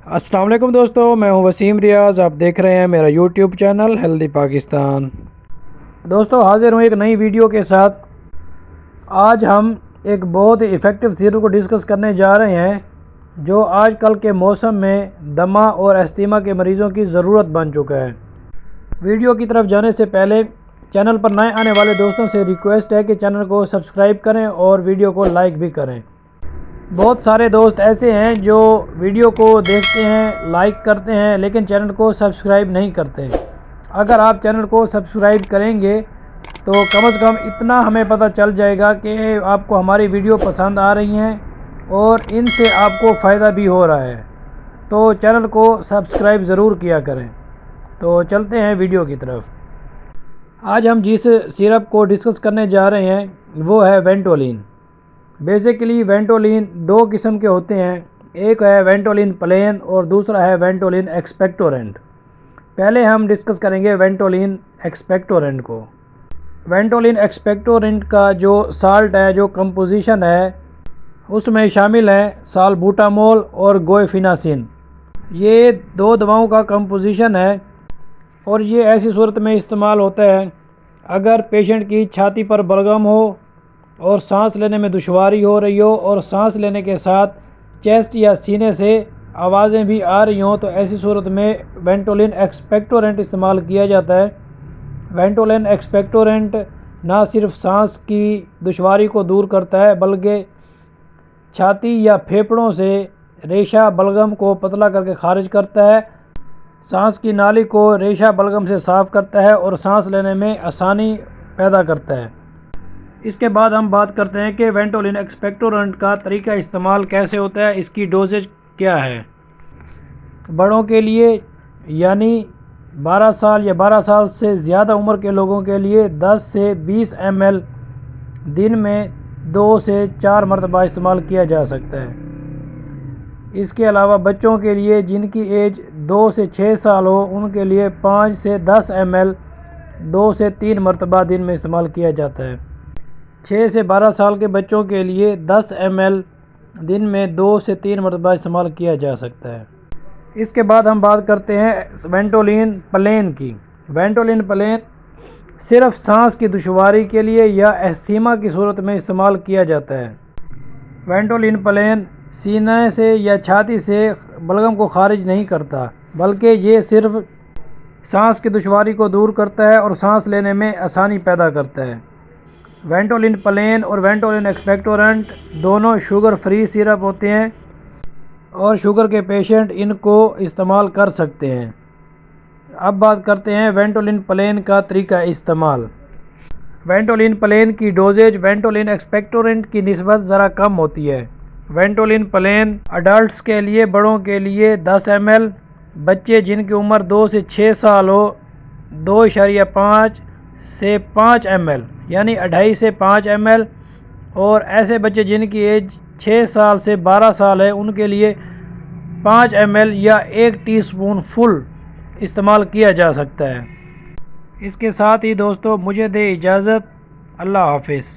السلام علیکم دوستو، میں ہوں وسیم ریاض۔ آپ دیکھ رہے ہیں میرا یوٹیوب چینل ہیلدی پاکستان۔ دوستو حاضر ہوں ایک نئی ویڈیو کے ساتھ۔ آج ہم ایک بہت ہی ایفیکٹو سیرپ کو ڈسکس کرنے جا رہے ہیں جو آج کل کے موسم میں دمہ اور استھما کے مریضوں کی ضرورت بن چکا ہے۔ ویڈیو کی طرف جانے سے پہلے چینل پر نئے آنے والے دوستوں سے ریکویسٹ ہے کہ چینل کو سبسکرائب کریں اور ویڈیو کو لائک بھی کریں۔ بہت سارے دوست ایسے ہیں جو ویڈیو کو دیکھتے ہیں، لائک کرتے ہیں، لیکن چینل کو سبسکرائب نہیں کرتے۔ اگر آپ چینل کو سبسکرائب کریں گے تو کم از کم اتنا ہمیں پتہ چل جائے گا کہ آپ کو ہماری ویڈیو پسند آ رہی ہیں اور ان سے آپ کو فائدہ بھی ہو رہا ہے، تو چینل کو سبسکرائب ضرور کیا کریں۔ تو چلتے ہیں ویڈیو کی طرف۔ آج ہم جس سیرپ کو ڈسکس کرنے جا رہے ہیں وہ ہے وینٹولین۔ بیسیکلی وینٹولین دو قسم کے ہوتے ہیں، ایک ہے وینٹولین پلین اور دوسرا ہے وینٹولین ایکسپیکٹورنٹ۔ پہلے ہم ڈسکس کریں گے وینٹولین ایکسپیکٹورنٹ کو۔ وینٹولین ایکسپیکٹورنٹ کا جو سالٹ ہے، جو کمپوزیشن ہے، اس میں شامل ہیں سالبوٹامول اور گوئفیناسین۔ یہ دو دواؤں کا کمپوزیشن ہے اور یہ ایسی صورت میں استعمال ہوتا ہے اگر پیشنٹ کی چھاتی پر بلغم ہو اور سانس لینے میں دشواری ہو رہی ہو اور سانس لینے کے ساتھ چیسٹ یا سینے سے آوازیں بھی آ رہی ہوں، تو ایسی صورت میں وینٹولین ایکسپیکٹورنٹ استعمال کیا جاتا ہے۔ وینٹولین ایکسپیکٹورنٹ نہ صرف سانس کی دشواری کو دور کرتا ہے بلکہ چھاتی یا پھیپھڑوں سے ریشہ بلغم کو پتلا کر کے خارج کرتا ہے، سانس کی نالی کو ریشہ بلغم سے صاف کرتا ہے اور سانس لینے میں آسانی پیدا کرتا ہے۔ اس کے بعد ہم بات کرتے ہیں کہ وینٹولین ایکسپیکٹورنٹ کا طریقہ استعمال کیسے ہوتا ہے، اس کی ڈوزیج کیا ہے۔ بڑوں کے لیے یعنی 12 سال یا 12 سال سے زیادہ عمر کے لوگوں کے لیے 10 سے 20 ml دن میں 2 سے 4 مرتبہ استعمال کیا جا سکتا ہے۔ اس کے علاوہ بچوں کے لیے جن کی ایج 2 سے 6 سال ہو، ان کے لیے 5 سے 10 ml 2 سے 3 مرتبہ دن میں استعمال کیا جاتا ہے۔ 6 سے 12 سال کے بچوں کے لیے 10 ml دن میں 2 سے 3 مرتبہ استعمال کیا جا سکتا ہے۔ اس کے بعد ہم بات کرتے ہیں وینٹولین پلین کی۔ وینٹولین پلین صرف سانس کی دشواری کے لیے یا استھما کی صورت میں استعمال کیا جاتا ہے۔ وینٹولین پلین سینے سے یا چھاتی سے بلغم کو خارج نہیں کرتا بلکہ یہ صرف سانس کی دشواری کو دور کرتا ہے اور سانس لینے میں آسانی پیدا کرتا ہے۔ وینٹولین پلین اور وینٹولین ایکسپیکٹورنٹ دونوں شوگر فری سیرپ ہوتے ہیں اور شوگر کے پیشنٹ ان کو استعمال کر سکتے ہیں۔ اب بات کرتے ہیں وینٹولین پلین کا طریقہ استعمال۔ وینٹولین پلین کی ڈوزیج وینٹولین ایکسپیکٹورنٹ کی نسبت ذرا کم ہوتی ہے۔ وینٹولین پلین اڈلٹس کے لیے بڑوں کے لیے 10 ml، بچے جن کی عمر 2 سے 6 سال ہو 2.5 سے 5 ml یعنی 2.5 سے 5 ml، اور ایسے بچے جن کی ایج 6 سال سے 12 سال ہے ان کے لیے 5 ml یا 1 ٹی اسپون فل استعمال کیا جا سکتا ہے۔ اس کے ساتھ ہی دوستو مجھے دے اجازت، اللہ حافظ۔